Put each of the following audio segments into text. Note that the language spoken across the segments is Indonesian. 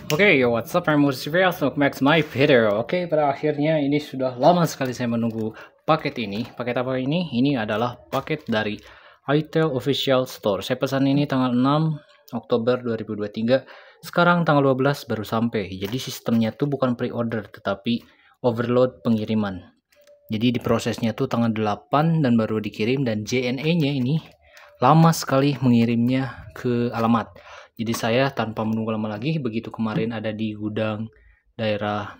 Oke, yo, what's up, I'm Mursivias, welcome back to my video. Oke, pada akhirnya ini sudah lama sekali saya menunggu paket ini. Paket apa ini? Ini adalah paket dari itel Official Store. Saya pesan ini tanggal 6 Oktober 2023. Sekarang tanggal 12 baru sampai. Jadi sistemnya tuh bukan pre-order, tetapi overload pengiriman. Jadi diprosesnya tuh tanggal 8 dan baru dikirim, dan JNE-nya ini lama sekali mengirimnya ke alamat. Jadi saya tanpa menunggu lama lagi, begitu kemarin ada di gudang daerah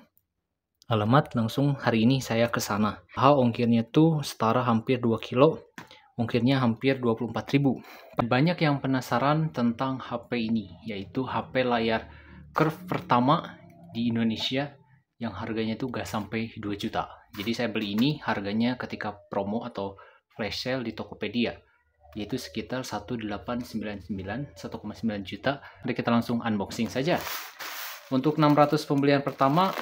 alamat, langsung hari ini saya ke sana. Ongkirnya tuh setara hampir 2 kilo, ongkirnya hampir 24.000. Banyak yang penasaran tentang HP ini, yaitu HP layar curve pertama di Indonesia yang harganya tuh gak sampai 2 juta. Jadi saya beli ini harganya ketika promo atau flash sale di Tokopedia, yaitu sekitar 1899, 1,9 juta. Mari kita langsung unboxing saja. Untuk 600 pembelian pertama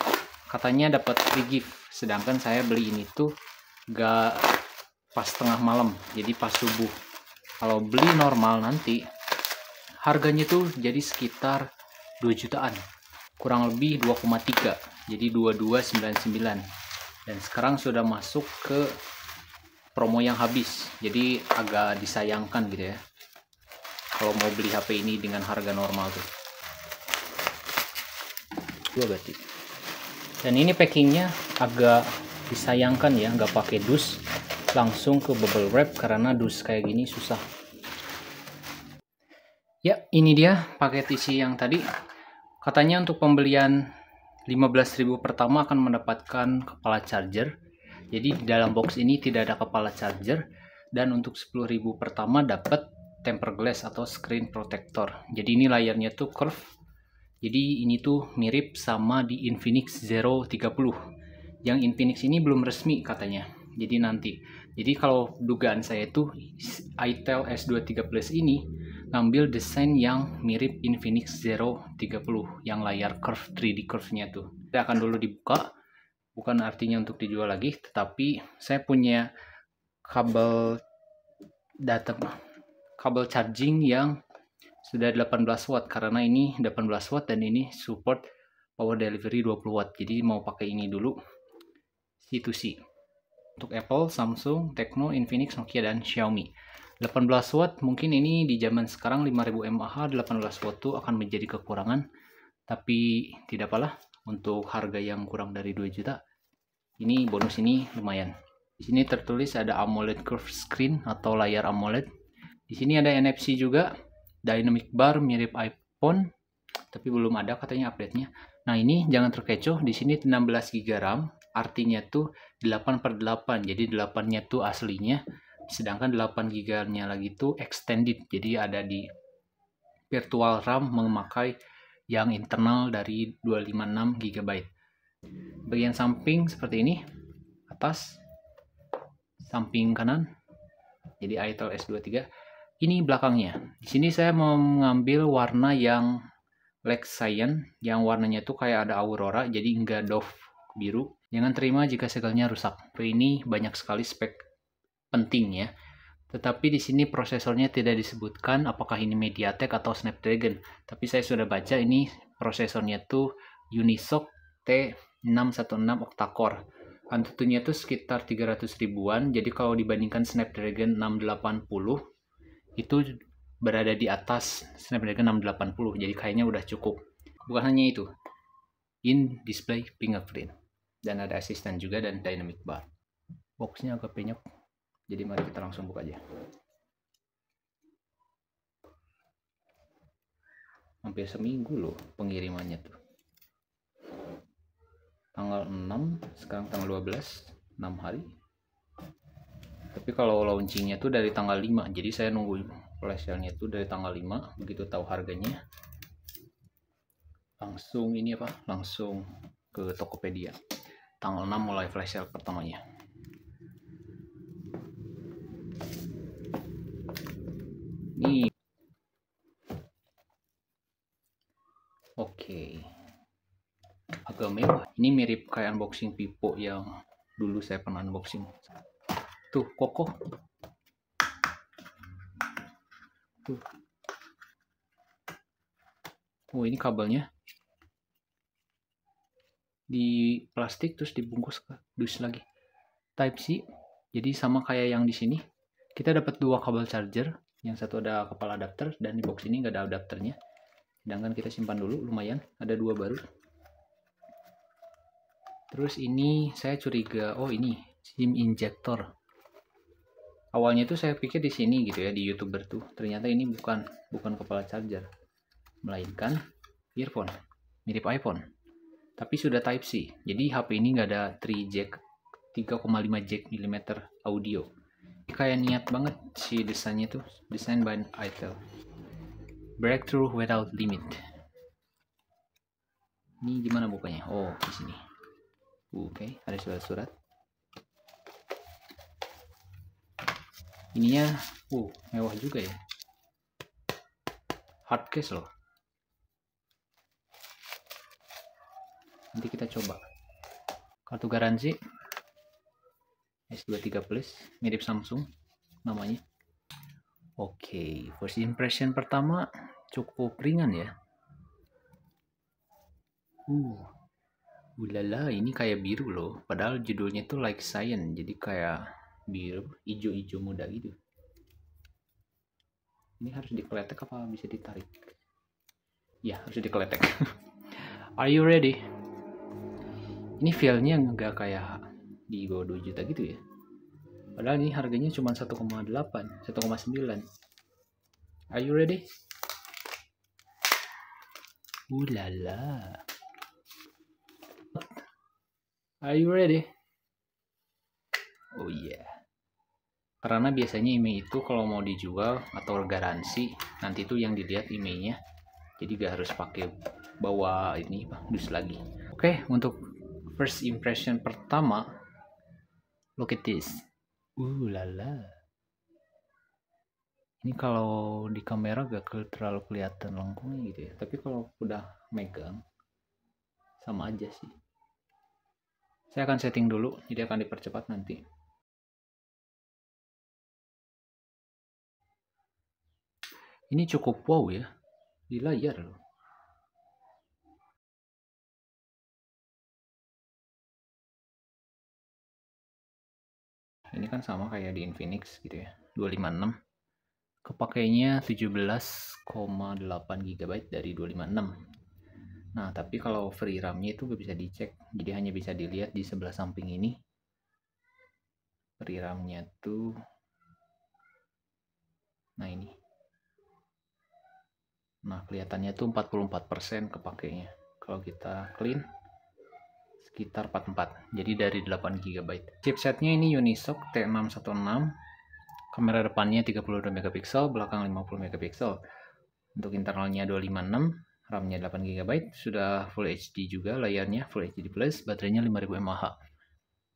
katanya dapat free gift, sedangkan saya beli ini tuh gak pas tengah malam, jadi pas subuh. Kalau beli normal nanti harganya tuh jadi sekitar 2 jutaan, kurang lebih 2,3, jadi 2299, dan sekarang sudah masuk ke promo yang habis, jadi agak disayangkan gitu ya kalau mau beli HP ini dengan harga normal tuh. Dua berarti. Dan ini packingnya agak disayangkan ya, nggak pakai dus, langsung ke bubble wrap, karena dus kayak gini susah. Ya, ini dia paket isi yang tadi. Katanya untuk pembelian 15.000 pertama akan mendapatkan kepala charger. Jadi di dalam box ini tidak ada kepala charger, dan untuk 10.000 pertama dapat tempered glass atau screen protector. Jadi ini layarnya tuh curve. Jadi ini tuh mirip sama di Infinix Zero 30. Yang Infinix ini belum resmi katanya. Jadi nanti. Jadi kalau dugaan saya tuh itel S23 Plus ini ngambil desain yang mirip Infinix Zero 30 yang layar curve, 3D curve-nya tuh. Kita akan dulu dibuka. Bukan artinya untuk dijual lagi, tetapi saya punya kabel kabel charging yang sudah 18 watt, karena ini 18 watt dan ini support power delivery 20 watt. Jadi mau pakai ini dulu, C2C. Untuk Apple, Samsung, Tecno, Infinix, Nokia, dan Xiaomi. 18 watt mungkin ini di zaman sekarang 5000 mAh 18 watt itu akan menjadi kekurangan, tapi tidak apalah. Untuk harga yang kurang dari 2 juta, ini bonus ini lumayan. Di sini tertulis ada AMOLED curve screen atau layar AMOLED. Di sini ada NFC juga, dynamic bar mirip iPhone, tapi belum ada katanya update-nya. Nah, ini jangan terkecoh, di sini 16 GB RAM, artinya tuh 8/8. Jadi 8-nya tuh aslinya, sedangkan 8 GB-nya lagi tuh extended. Jadi ada di virtual RAM memakai yang internal dari 256 GB. Bagian samping seperti ini, atas, samping kanan, jadi itel S23. Ini belakangnya. Di sini saya mau mengambil warna yang Lex Cyan, yang warnanya tuh kayak ada aurora, jadi enggak doff biru. Jangan terima jika segelnya rusak. Ini banyak sekali spek penting ya. Tetapi di sini prosesornya tidak disebutkan apakah ini MediaTek atau Snapdragon. Tapi saya sudah baca ini prosesornya tuh Unisoc T616 octa-core. Antutunya tuh sekitar 300 ribuan. Jadi kalau dibandingkan Snapdragon 680 itu berada di atas Snapdragon 680. Jadi kayaknya udah cukup. Bukan hanya itu, in display fingerprint, dan ada asisten juga dan dynamic bar. Boxnya agak penyok, jadi mari kita langsung buka aja. Hampir seminggu loh pengirimannya tuh. Tanggal 6, sekarang tanggal 12, 6 hari. Tapi kalau launchingnya tuh dari tanggal 5, jadi saya nunggu flash sale-nya tuh dari tanggal 5. Begitu tahu harganya, langsung ini apa? Langsung ke Tokopedia. Tanggal 6 mulai flash sale pertamanya. Nih. Oke. Agak mewah. Ini mirip kayak unboxing Vivo yang dulu saya pernah unboxing. Tuh, kokoh. Tuh. Oh, ini kabelnya. di plastik terus dibungkus ke dus lagi. Type C, jadi sama kayak yang di sini. Kita dapat dua kabel charger, yang satu ada kepala adapter dan di box ini nggak ada adapternya. Sedangkan kita simpan dulu, lumayan ada dua baru. Terus ini saya curiga, oh ini SIM injector. Awalnya tuh saya pikir di sini gitu ya, di YouTuber tuh. Ternyata ini bukan kepala charger, melainkan earphone, mirip iPhone. Tapi sudah Type C. Jadi HP ini nggak ada 3 jack 3,5 jack mm audio. Kayak niat banget si desainnya tuh, desain by ITEL. Breakthrough without limit. Ini gimana bukanya? Oh, di sini. Oke, ada surat-surat. Ininya, mewah juga ya. Hard case loh. Nanti kita coba. Kartu garansi S23 Plus, mirip Samsung namanya. Oke, first impression pertama cukup ringan ya. Ulala, ini kayak biru loh. Padahal judulnya tuh Like Science, jadi kayak biru, hijau-hijau muda gitu. Ini harus dikeletek apa bisa ditarik? Ya, harus dikeletek. Are you ready? Ini feel-nya nggak kayak di bawah 2 juta gitu ya. Padahal ini harganya cuma 1,8, 1,9. Are you ready? Ulala. Are you ready? Oh yeah. Karena biasanya email itu kalau mau dijual atau garansi, nanti tuh yang dilihat emailnya. Jadi gak harus pakai bawa ini dus lagi. Oke, untuk first impression pertama, look at this. Lala. Ini kalau di kamera gak terlalu kelihatan lengkungnya gitu ya. Tapi kalau udah megang, sama aja sih. Saya akan setting dulu, jadi akan dipercepat nanti. Ini cukup wow ya, di layar loh. Ini kan sama kayak di Infinix gitu ya, 256. Kepakainya 17,8 GB dari 256. Nah, tapi kalau free RAM-nya itu gak bisa dicek, jadi hanya bisa dilihat di sebelah samping ini. Free RAM-nya tuh, nah ini. Nah, kelihatannya tuh 44% kepakainya. Kalau kita clean, sekitar 44, jadi dari 8 GB. Chipsetnya ini Unisoc T616, kamera depannya 32 megapiksel, belakang 50 megapiksel. Untuk internalnya 256, RAM-nya 8 GB, sudah Full HD juga layarnya, Full HD+, baterainya 5000 mAh.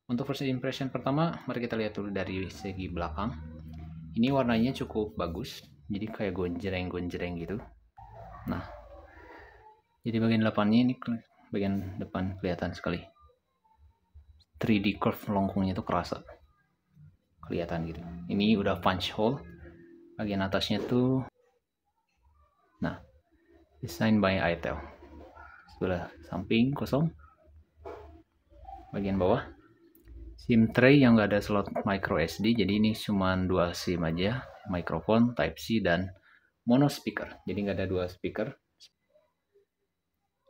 Untuk first impression pertama, mari kita lihat dulu dari segi belakang. Ini warnanya cukup bagus, jadi kayak gonjreng-gonjreng gitu. Nah, jadi bagian depannya ini, bagian depan kelihatan sekali. 3D curve lengkungnya itu kerasa. Kelihatan gitu. Ini udah punch hole. Bagian atasnya tuh, nah, design by ITEL. Sebelah samping kosong. Bagian bawah SIM tray yang nggak ada slot micro SD, jadi ini cuma 2 SIM aja, mikrofon Type C dan mono speaker, jadi nggak ada 2 speaker.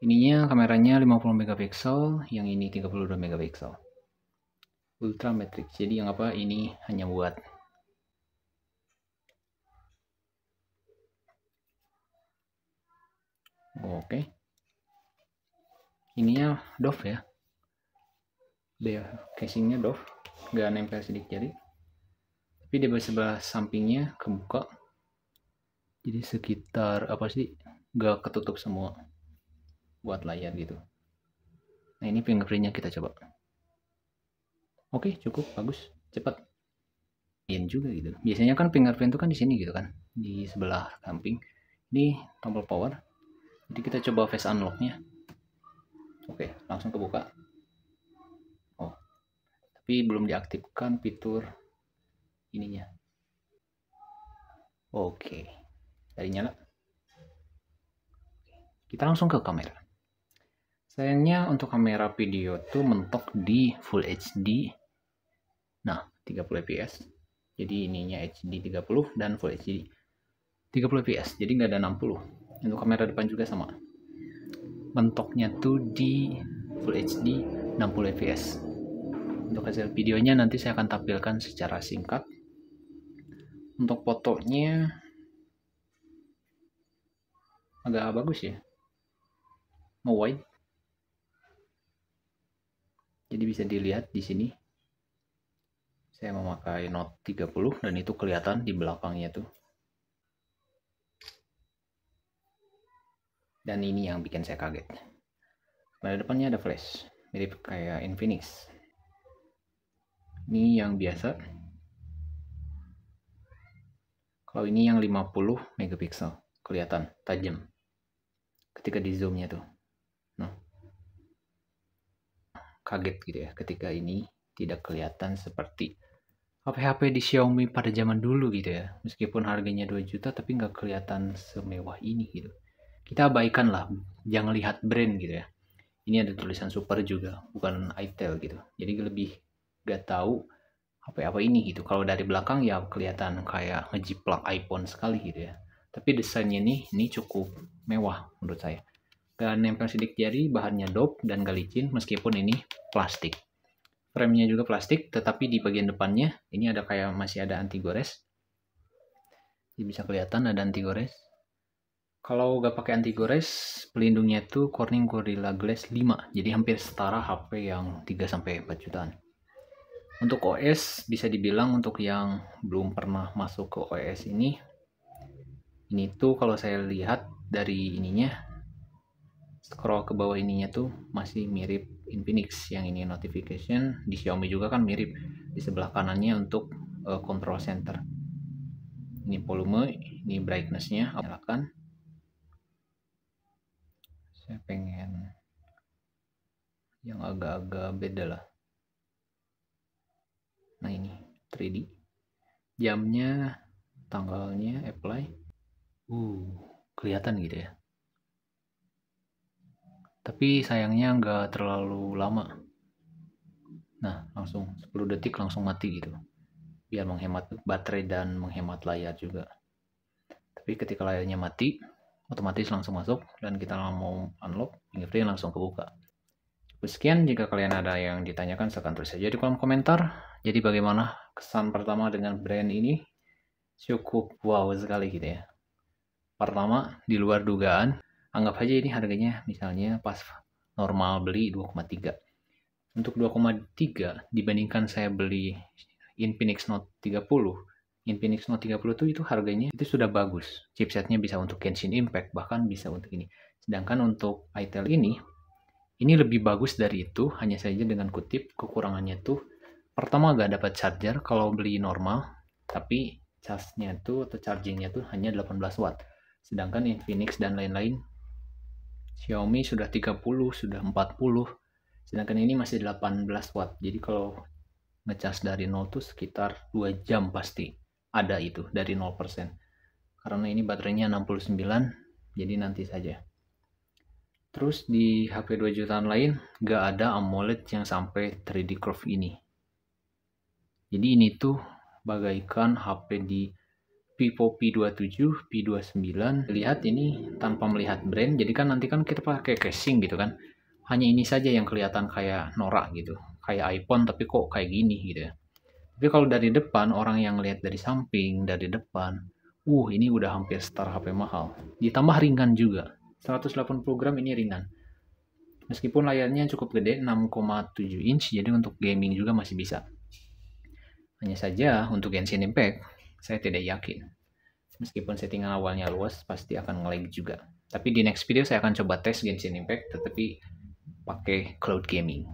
Ininya kameranya 50 megapiksel, yang ini 32 megapiksel. Ultra matrix, jadi yang apa ini hanya buat oke. Ininya doff ya. Casingnya doff, nggak nempel sidik jari. Tapi di sebelah sampingnya kebuka. Jadi sekitar apa sih, nggak ketutup semua buat layar gitu. Nah, ini fingerprintnya kita coba. Oke, cukup bagus, cepat. Iya juga gitu. Biasanya kan fingerprint itu kan di sini gitu kan, di sebelah samping. Ini tombol power. Jadi kita coba face unlock-nya. Oke, langsung kebuka. Oh, tapi belum diaktifkan fitur ininya. Oke, dari nyala. Kita langsung ke kamera. Sayangnya untuk kamera video tuh mentok di Full HD. Nah, 30 fps. Jadi ininya HD 30 dan Full HD 30 fps. Jadi nggak ada 60. Untuk kamera depan juga sama. Mentoknya tuh di Full HD 60 fps. Untuk hasil videonya nanti saya akan tampilkan secara singkat. Untuk fotonya agak bagus ya. Mau wide. Jadi bisa dilihat di sini. Saya memakai Note 30 dan itu kelihatan di belakangnya tuh. Dan ini yang bikin saya kaget. Pada depannya ada flash, mirip kayak Infinix. Ini yang biasa. Kalau ini yang 50 megapiksel, kelihatan tajam ketika di zoomnya tuh. Nah, kaget gitu ya ketika ini tidak kelihatan seperti HP-HP di Xiaomi pada zaman dulu gitu ya. Meskipun harganya 2 juta tapi nggak kelihatan semewah ini gitu. Kita abaikan lah, jangan lihat brand gitu ya. Ini ada tulisan super juga, bukan itel gitu. Jadi lebih gak tahu apa ini gitu. Kalau dari belakang ya kelihatan kayak ngejiplak iPhone sekali gitu ya. Tapi desainnya ini cukup mewah menurut saya. Gak nempel sidik jari, bahannya dope dan gak licin meskipun ini plastik. Frame-nya juga plastik, tetapi di bagian depannya ini ada kayak masih ada anti gores. Jadi bisa kelihatan ada anti gores. Kalau gak pakai anti gores, pelindungnya tuh Corning Gorilla Glass 5. Jadi hampir setara HP yang 3-4 jutaan. Untuk OS bisa dibilang untuk yang belum pernah masuk ke OS ini tuh kalau saya lihat dari ininya, scroll ke bawah ininya tuh masih mirip Infinix. Yang ini notification, di Xiaomi juga kan mirip. Di sebelah kanannya untuk control center. Ini volume, ini brightness-nya, nyalakan. Saya pengen yang agak-agak beda lah. Nah ini 3D. Jamnya, tanggalnya, apply. Kelihatan gitu ya. Tapi sayangnya nggak terlalu lama. Nah, langsung 10 detik langsung mati gitu. Biar menghemat baterai dan menghemat layar juga. Tapi ketika layarnya mati, otomatis langsung masuk dan kita mau unlock, fingerprint langsung kebuka. Sekian, jika kalian ada yang ditanyakan silahkan tulis saja di kolom komentar. Jadi bagaimana kesan pertama dengan brand ini? Cukup wow sekali gitu ya. Pertama, di luar dugaan, anggap aja ini harganya misalnya pas normal beli 2,3. Untuk 2,3 dibandingkan saya beli Infinix Note 30. Infinix Note 30 itu harganya itu sudah bagus. Chipsetnya bisa untuk Genshin Impact, bahkan bisa untuk ini. Sedangkan untuk itel ini lebih bagus dari itu, hanya saja dengan kutip kekurangannya tuh pertama gak dapat charger kalau beli normal, tapi charge-nya tuh atau charging-nya tuh hanya 18 watt. Sedangkan Infinix dan lain-lain Xiaomi sudah 30, sudah 40, sedangkan ini masih 18 watt. Jadi kalau ngecas dari 0 tuh sekitar 2 jam pasti ada itu dari 0%. Karena ini baterainya 69, jadi nanti saja. Terus di HP 2 jutaan lain gak ada AMOLED yang sampai 3D curve ini. Jadi ini tuh bagaikan HP di Vivo P27, P29. Lihat ini tanpa melihat brand. Jadi kan nanti kan kita pakai casing gitu kan. Hanya ini saja yang kelihatan kayak norak gitu. Kayak iPhone tapi kok kayak gini gitu ya. Tapi kalau dari depan, orang yang lihat dari samping, dari depan, ini udah hampir setara HP mahal. Ditambah ringan juga. 180 gram ini ringan. Meskipun layarnya cukup gede, 6,7 inch, jadi untuk gaming juga masih bisa. Hanya saja untuk Genshin Impact, saya tidak yakin. Meskipun settingan awalnya luas, pasti akan nge-lag juga. Tapi di next video saya akan coba tes Genshin Impact, tetapi pakai cloud gaming.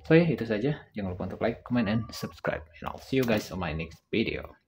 So ya, itu saja. Jangan lupa untuk like, comment, and subscribe. And I'll see you guys on my next video.